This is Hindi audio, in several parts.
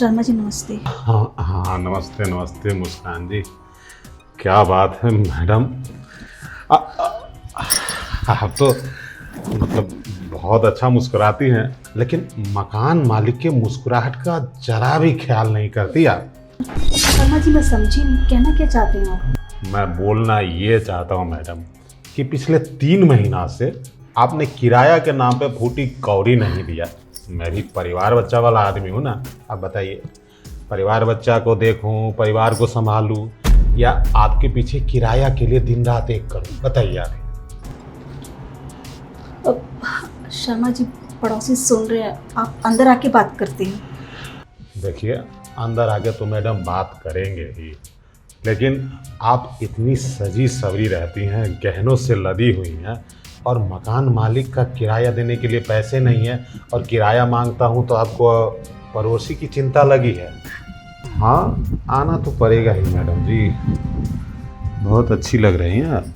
शर्मा जी नमस्ते। हाँ हाँ, नमस्ते नमस्ते मुस्कान जी। क्या बात है मैडम, आप तो मतलब बहुत अच्छा मुस्कुराती हैं, लेकिन मकान मालिक के मुस्कुराहट का जरा भी ख्याल नहीं करती आप। शर्मा जी मैं समझी नहीं, कहना क्या चाहते हैं आप? मैं बोलना ये चाहता हूँ मैडम कि पिछले 3 महीना से आपने किराया के नाम पे फूटी कौड़ी नहीं दिया। मैं भी परिवार बच्चा वाला आदमी हूँ ना। आप बताइए, परिवार बच्चा को देखूँ, परिवार को संभालूँ, या आपके पीछे किराया के लिए दिन रात एक करूँ? बताइए आप। शर्मा जी पड़ोसी सुन रहे हैं, आप अंदर आके बात करते हैं। देखिए, अंदर आके तो मैडम बात करेंगे ही, लेकिन आप इतनी सजी सवरी रहती हैं, गहनों से लदी हुई हैं, और मकान मालिक का किराया देने के लिए पैसे नहीं है, और किराया मांगता हूँ तो आपको पड़ोसी की चिंता लगी है। हाँ, आना तो पड़ेगा ही मैडम जी, बहुत अच्छी लग रही हैं आप।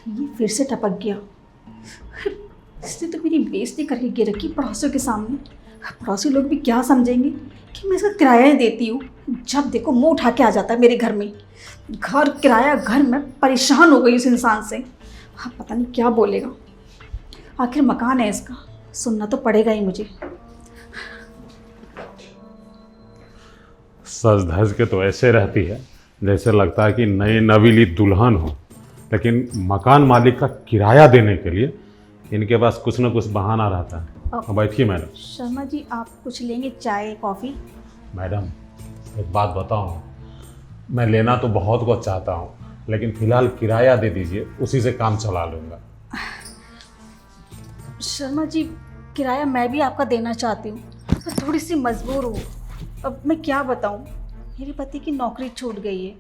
ये फिर से टपक गया। इसने तो मेरी बेइज्जती करके गिर रखी पड़ोसियों के सामने। पड़ोसी लोग भी क्या समझेंगे कि मैं इसका किराया ही देती हूँ। जब देखो मुंह उठा के आ जाता है मेरे घर में। घर किराया घर, में परेशान हो गई उस इंसान से। हाँ, पता नहीं क्या बोलेगा। आखिर मकान है इसका, सुनना तो पड़ेगा ही मुझे। सज धज के तो ऐसे रहती है जैसे लगता है कि नई नवीली दुल्हन हो, लेकिन मकान मालिक का किराया देने के लिए इनके पास कुछ न कुछ बहाना रहता है। बैठिए मैडम। शर्मा जी आप कुछ लेंगे, चाय कॉफ़ी? मैडम एक बात बताऊं, मैं लेना तो बहुत कुछ चाहता हूं, लेकिन फिलहाल किराया दे दीजिए, उसी से काम चला लूँगा। शर्मा जी किराया मैं भी आपका देना चाहती हूँ, पर थोड़ी सी मजबूर हूँ। अब मैं क्या बताऊँ, मेरे पति की नौकरी छूट गई है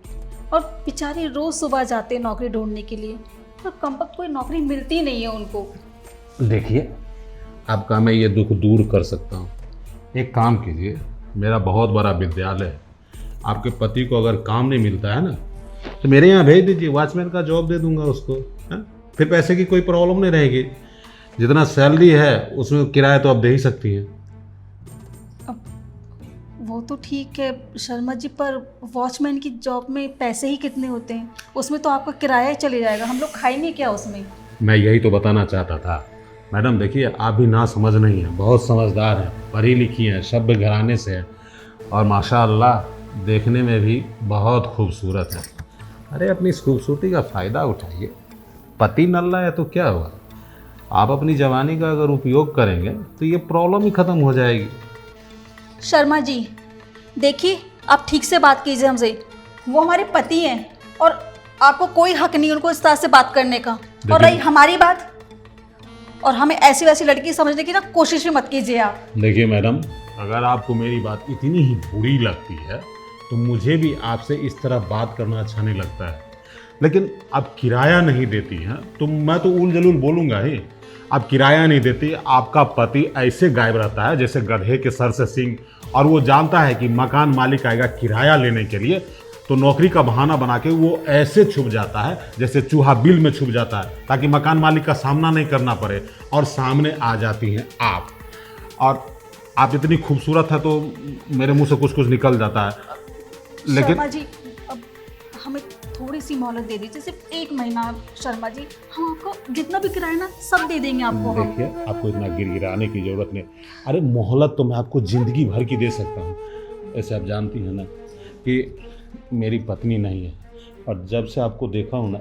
और बेचारे रोज़ सुबह जाते हैं नौकरी ढूंढने के लिए, पर कम वक्त कोई नौकरी मिलती नहीं है उनको। देखिए, आपका मैं ये दुख दूर कर सकता हूँ। एक काम कीजिए, मेरा बहुत बड़ा विद्यालय है, आपके पति को अगर काम नहीं मिलता है ना, तो मेरे यहाँ भेज दीजिए, वॉचमैन का जॉब दे दूंगा उसको। है, फिर पैसे की कोई प्रॉब्लम नहीं रहेगी। जितना सैलरी है उसमें किराया तो आप दे ही सकती हैं। अब वो तो ठीक है शर्मा जी, पर वॉचमैन की जॉब में पैसे ही कितने होते हैं, उसमें तो आपका किराया ही चले जाएगा। हम लोग खाएंगे क्या उसमें? मैं यही तो बताना चाहता था मैडम। देखिए, आप भी ना समझ नहीं हैं, बहुत समझदार हैं, पढ़ी लिखी हैं, सभ्य घराने से हैं, और माशाअल्लाह देखने में भी बहुत खूबसूरत है। अरे अपनी इस खूबसूरती का फ़ायदा उठाइए। पति नल्ला है तो क्या हुआ, आप अपनी जवानी का अगर उपयोग करेंगे तो ये प्रॉब्लम ही ख़त्म हो जाएगी। शर्मा जी देखिए, आप ठीक से बात कीजिए हमसे। वो हमारे पति हैं और आपको कोई हक नहीं उनको इस तरह से बात करने का। और रही हमारी बात, और हमें ऐसी वैसी लड़की समझने की ना कोशिश भी मत कीजिए आप। देखिए मैडम, अगर आपको मेरी बात इतनी ही बुरी लगती है तो मुझे भी आपसे इस तरह बात करना अच्छा नहीं लगता है, लेकिन आप किराया नहीं देती हैं तो मैं तो उल जलूल बोलूँगा ही। आप किराया नहीं देती, आपका पति ऐसे गायब रहता है जैसे गधे के सर से सींग, और वो जानता है कि मकान मालिक आएगा किराया लेने के लिए, तो नौकरी का बहाना बना के वो ऐसे छुप जाता है जैसे चूहा बिल में छुप जाता है, ताकि मकान मालिक का सामना नहीं करना पड़े, और सामने आ जाती हैं आप। और आप इतनी खूबसूरत है तो मेरे मुंह से कुछ कुछ निकल जाता है, लेकिन शर्मा जी अब हमें थोड़ी सी मोहलत दे दीजिए, सिर्फ 1 महीना। शर्मा जी हम आपको जितना भी किराया ना सब दे देंगे आपको। हम देखिए, आपको इतना गिड़गिड़ाने की ज़रूरत नहीं। अरे मोहलत तो मैं आपको ज़िंदगी भर की दे सकता हूँ। ऐसे आप जानती हैं ना कि मेरी पत्नी नहीं है, और जब से आपको देखा हूँ ना,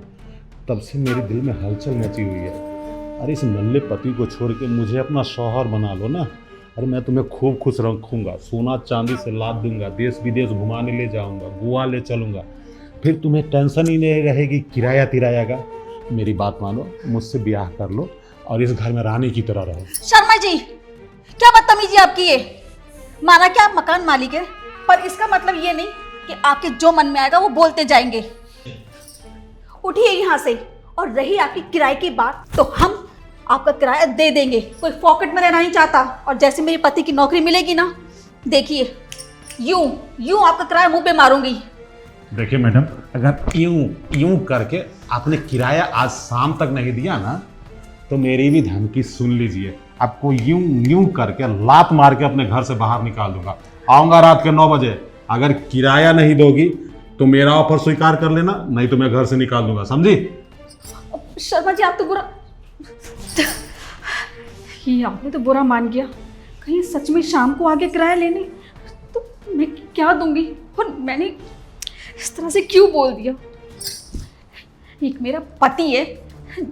तब से मेरे दिल में हलचल मची हुई है। अरे इस नल्ले पति को छोड़ के मुझे अपना शौहर बना लो ना। अरे मैं तुम्हें खूब खुश रखूँगा, सोना चांदी से लाद दूंगा, देश विदेश घुमाने ले जाऊँगा, गोवा ले चलूँगा, फिर तुम्हें टेंशन ही नहीं रहेगी किराया तिराया का। मेरी बात मानो, मुझसे ब्याह कर लो और इस घर में रानी की तरह रहो। शर्मा जी क्या बदतमीजी आपकी ये। माना कि आप मकान मालिक है, पर इसका मतलब ये नहीं कि आपके जो मन में आएगा वो बोलते जाएंगे। उठिए यहाँ से। और रही आपकी किराए की बात, तो हम आपका किराया दे देंगे। कोई पॉकेट में रहना नहीं चाहता। और जैसे मेरे पति की नौकरी मिलेगी ना, देखिए यूं आपका किराया मुंह पे मारूंगी। देखिए मैडम, अगर यूं करके आपने किराया आज शाम तक नहीं दिया ना, तो मेरी भी धमकी सुन लीजिए, आपको यूं यूं करके लात मार के अपने घर से बाहर निकाल दूंगा। आऊँगा रात के 9 बजे, अगर किराया नहीं दोगी तो मेरा ऑफर स्वीकार कर लेना, नहीं तो मैं घर से निकाल दूंगा, समझी? शर्मा जी आप तो बुरा, ये आपने तो बुरा मान गया। कहीं सच में शाम को आगे किराया लेने तो मैं क्या दूंगी, और मैंने इस तरह से क्यों बोल दिया। एक मेरा पति है,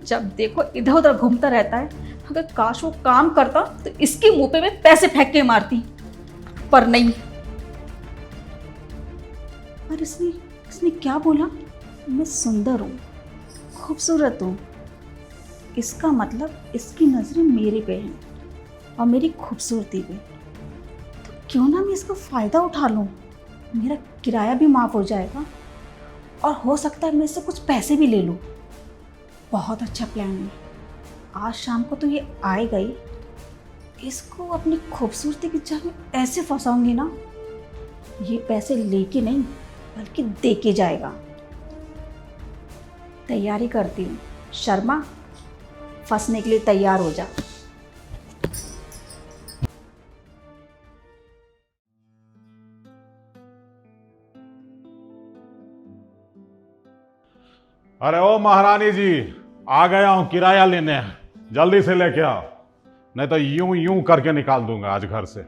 जब देखो इधर उधर घूमता रहता है। अगर काश वो काम करता तो इसके मुंह पे मैं पैसे फेंक के मारती, पर नहीं। पर इसने क्या बोला, मैं सुंदर हूँ, खूबसूरत हूँ। इसका मतलब इसकी नज़रें मेरे पे हैं और मेरी खूबसूरती पे। तो क्यों ना मैं इसका फ़ायदा उठा लूँ, मेरा किराया भी माफ़ हो जाएगा और हो सकता है मैं इससे कुछ पैसे भी ले लूँ। बहुत अच्छा प्लान है। आज शाम को तो ये आएगा ही, इसको अपनी खूबसूरती की जाल में ऐसे फंसाऊंगी ना, ये पैसे लेके नहीं बल्कि दे के जाएगा। तैयारी करती हूँ। शर्मा, फंसने के लिए तैयार हो जा। अरे ओ महारानी जी, आ गया हूं किराया लेने, जल्दी से लेके आओ, नहीं तो यूं यूं करके निकाल दूंगा आज घर से।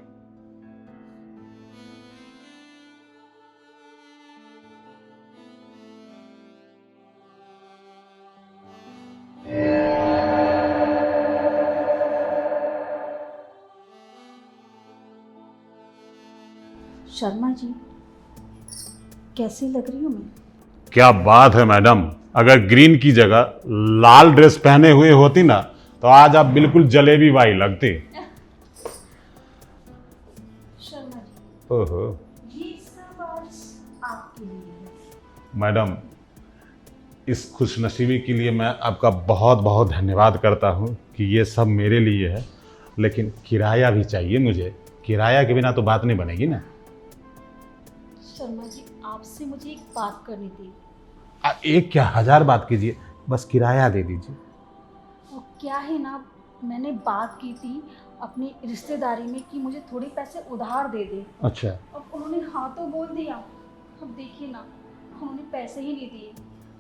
शर्मा जी, कैसी लग रही हूँ मैं? क्या बात है मैडम, अगर ग्रीन की जगह लाल ड्रेस पहने हुए होती ना तो आज आप बिल्कुल जलेबी बाई लगती। शर्मा जी, ओहो ये सब आज आपके लिए है। मैडम, इस खुशनसीबी के लिए मैं आपका बहुत बहुत धन्यवाद करता हूँ कि ये सब मेरे लिए है, लेकिन किराया भी चाहिए मुझे। किराया के बिना तो बात नहीं बनेगी ना। शर्मा जी, आपसे मुझे एक बात करनी थी। एक क्या 1000 बात कीजिए, बस किराया दे दीजिए। वो क्या है ना, मैंने बात की थी अपनी रिश्तेदारी में कि मुझे थोड़े पैसे उधार दे दे। अच्छा, अब उन्होंने हाँ तो बोल दिया, अब देखिए ना, उन्होंने पैसे ही नहीं दिए।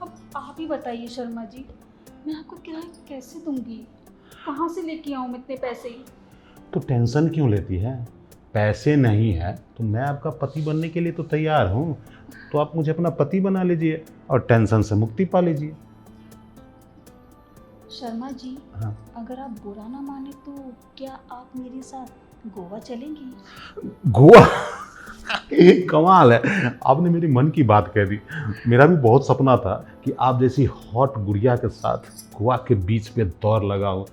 अब आप ही बताइए शर्मा जी, मैं आपको किराया कैसे दूंगी, कहाँ से लेके आऊँ मैं इतने पैसे? तो टेंशन क्यों लेती है? पैसे नहीं है तो मैं आपका पति बनने के लिए तो तैयार हूँ, तो आप मुझे अपना पति बना लीजिए और टेंशन से मुक्ति पा लीजिए। शर्मा जी, हाँ, अगर आप बुरा ना माने तो क्या आप मेरे साथ गोवा चलेंगे? गोवा? कमाल है, आपने मेरी मन की बात कह दी। मेरा भी बहुत सपना था कि आप जैसी हॉट गुड़िया के साथ गोवा के बीच पे दौड़ लगाऊं,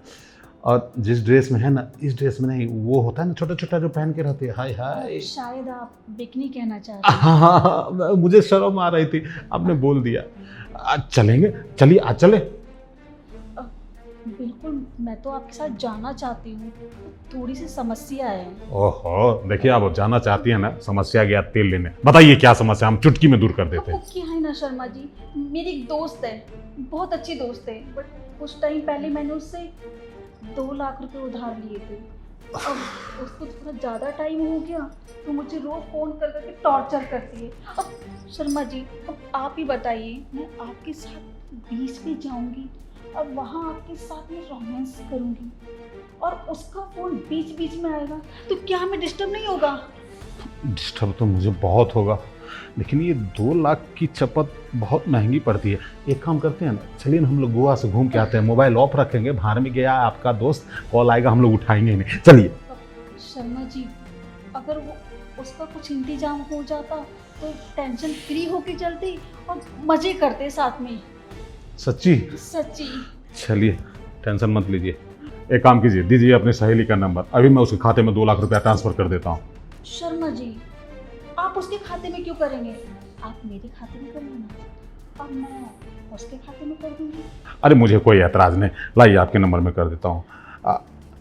और जिस ड्रेस में है ना, इस ड्रेस में नहीं, वो होता है ना छोटा छोटा जो पहन के रहते हैं, हाय हाय। शायद आप बिकनी कहना चाह रहे हैं। हाँ, मुझे शर्म आ रही थी, आपने बोल दिया। आज चलेंगे, चलिए आज चले। बिल्कुल, मैं तो आपके साथ जाना चाहती हूँ, थोड़ी सी समस्या है। ओहो, देखिए आप जाना चाहती हैं ना, समस्या गया तेल लेने। बताइए क्या समस्या, हम चुटकी में दूर कर देते वो हैं। क्या है ना शर्मा जी, मेरी एक दोस्त है, बहुत अच्छी दोस्त है, बट कुछ टाइम पहले मैंने उससे 2 लाख रुपए उधार लिए थे। अब उसको थोड़ा ज़्यादा टाइम हो गया तो मुझे रोज फ़ोन कर करके टॉर्चर करती है। अब शर्मा जी, अब आप ही बताइए, मैं आपके साथ बीच पे जाऊंगी, अब वहाँ आपके साथ में रोमांस करूंगी और उसका फ़ोन बीच बीच में आएगा तो क्या हमें डिस्टर्ब नहीं होगा? डिस्टर्ब तो मुझे बहुत होगा, लेकिन ये 2 लाख की चपत बहुत महंगी पड़ती है। एक काम करते हैं ना, चलिए ना हम लोग गोवा से घूम के आते हैं, मोबाइल ऑफ रखेंगे, बाहर में गया आपका दोस्त, कॉल आएगा, हम लोग उठाएंगे नहीं, चलिए। शर्मा जी, अगर वो उसका कुछ इंतजाम हो जाता तो टेंशन फ्री होके चलते और मज़े करते साथ में। सच्ची? सच्ची। चलिए, टेंशन मत लीजिए। एक काम कीजिए, दीजिए अपनी सहेली का नंबर, अभी मैं उसके खाते में 2 लाख रुपया ट्रांसफ़र कर देता हूँ। शर्मा जी, आप उसके खाते में क्यों करेंगे? आप मेरे खाते में कर लेना और मैं उसके खाते में कर दूंगी। अरे मुझे कोई ऐतराज़ नहीं, लाइए आपके नंबर में कर देता हूँ।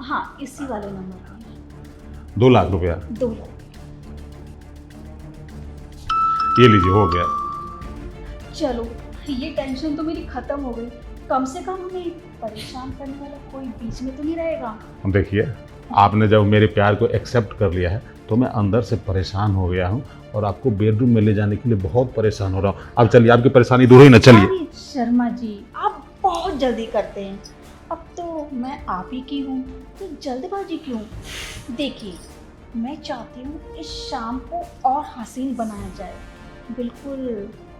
हाँ, इसी वाले नंबर पर 2 लाख रुपया 2 लाख। ये लीजिए, हो गया। चलो, ये टेंशन तो मेरी ख़त्म हो गई। कम से कम हमें परेशान करने वाला कोई बीच में तो नहीं रहेगा। देखिए, आपने जब मेरे प्यार को एक्सेप्ट कर लिया है तो मैं अंदर से परेशान हो गया हूँ और आपको बेडरूम में ले जाने के लिए बहुत परेशान हो रहा हूँ। अब चलिए, आपकी परेशानी दूर हुई ना, चलिए। अरे शर्मा जी, आप बहुत जल्दी करते हैं। अब तो मैं आप ही की हूँ, तो जल्दबाजी क्यों? देखिए, मैं चाहती हूँ इस शाम को और हसीन बनाया जाए, बिल्कुल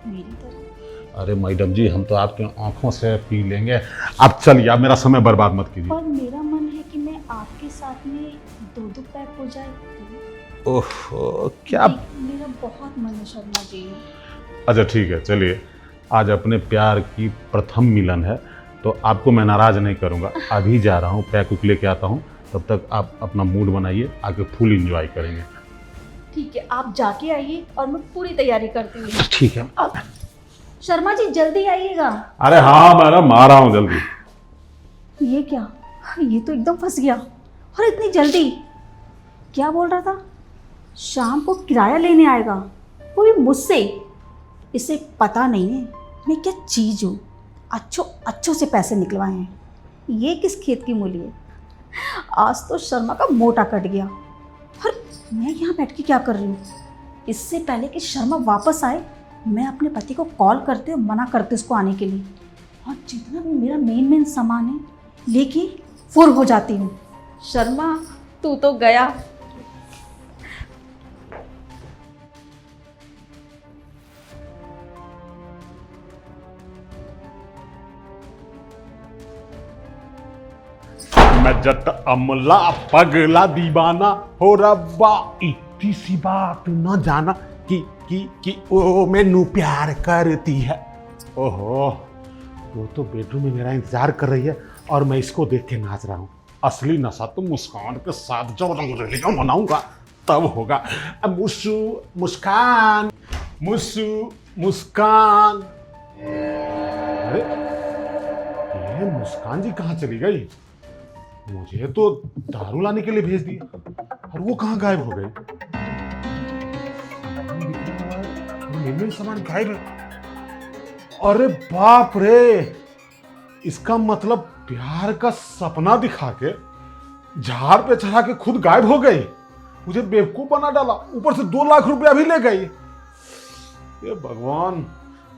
मेरी तरह। अरे मैडम जी, हम तो आपके आंखों से पी लेंगे। अब चलिए, आप मेरा समय बर्बाद मत कीजिए। और मेरा मन है कि मैं आपके साथ में दो पैक हो जाए तो। ओह, क्या? मेरा बहुत मन है शर्मा जी। अच्छा ठीक है, चलिए। आज अपने प्यार की प्रथम मिलन है तो आपको मैं नाराज़ नहीं करूँगा। अभी जा रहा हूँ, पैक उक लेके आता हूँ। तब तक आप अपना मूड बनाइए, आके फुल एंजॉय करेंगे। ठीक है, आप जाके आइए और मैं पूरी तैयारी करती हूँ। ठीक है। अब शर्मा जी जल्दी आइएगा। अरे हाँ मैडम, आ रहा हूँ जल्दी। ये क्या? ये तो एकदम फंस गया। और इतनी जल्दी? क्या बोल रहा था? शाम को किराया लेने आएगा, वो भी मुझसे। इसे पता नहीं है मैं क्या चीज़ हूँ। अच्छों से पैसे निकलवाए हैं। ये किस खेत की मूली है? आज तो शर्मा का मोटा कट गया। और मैं यहाँ बैठ के क्या कर रही हूँ? इससे पहले कि शर्मा वापस आए, मैं अपने पति को कॉल करते और मना करते उसको आने के लिए। और जितना भी मेरा मेन सामान है लेके फुर हो जाती हूँ। शर्मा, तू तो गया। मैं जट अमला पगला दीवाना हो रब्बा, इतनी सी बात न जाना कि ओ मैनू प्यार करती है। ओहो, वो तो बेडरूम में मेरा इंतजार कर रही है और मैं इसको देख के नाच रहा हूँ। असली नशा तो मुस्कान के साथ जब रंगरेलियां मनाऊंगा तब होगा। मुस्कान मुस्कान। अरे ये मुस्कान जी कहाँ चली गई? मुझे तो दारू लाने के लिए भेज दिया और वो कहाँ गायब हो गई? मेरे सामान गायब है। अरे बाप रे, इसका मतलब प्यार का सपना दिखा के झाड़ पे चढ़ा के खुद गायब हो गई। मुझे बेवकूफ बना डाला, ऊपर से 2 लाख रुपया भी ले गई। ये भगवान,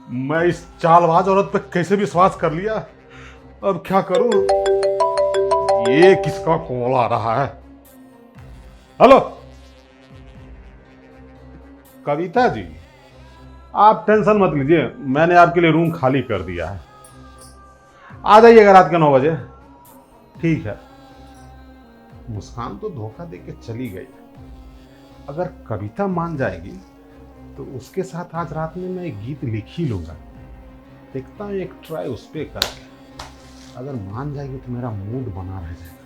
मैं इस चालबाज औरत पे कैसे विश्वास कर लिया? अब क्या करूं? ये किसका कॉल आ रहा है? हेलो कविता जी, आप टेंशन मत लीजिए, मैंने आपके लिए रूम खाली कर दिया है। आ जाइएगा रात के 9 बजे। ठीक है। मुस्कान तो धोखा देके चली गई। अगर कविता मान जाएगी तो उसके साथ आज रात में मैं एक गीत लिख ही लूंगा। देखता हूँ एक ट्राई उस पर करके, अगर मान जाएगी तो मेरा मूड बना रह जाएगा।